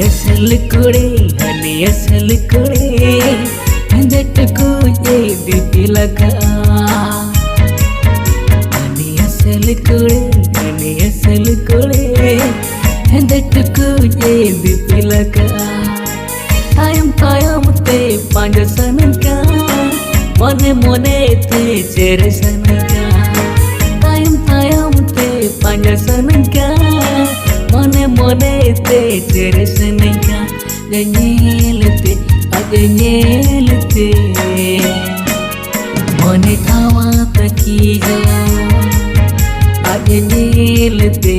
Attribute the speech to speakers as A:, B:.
A: asal kure Hendak-ku jadi pilaka Ani asal kure Hendak-ku jadi pilaka Tayam te panja sanaka Mone te cere sanaka Tayam te panja sanaka Mone te cere sanaka Ganyelte Mone kawa takija Ganyelte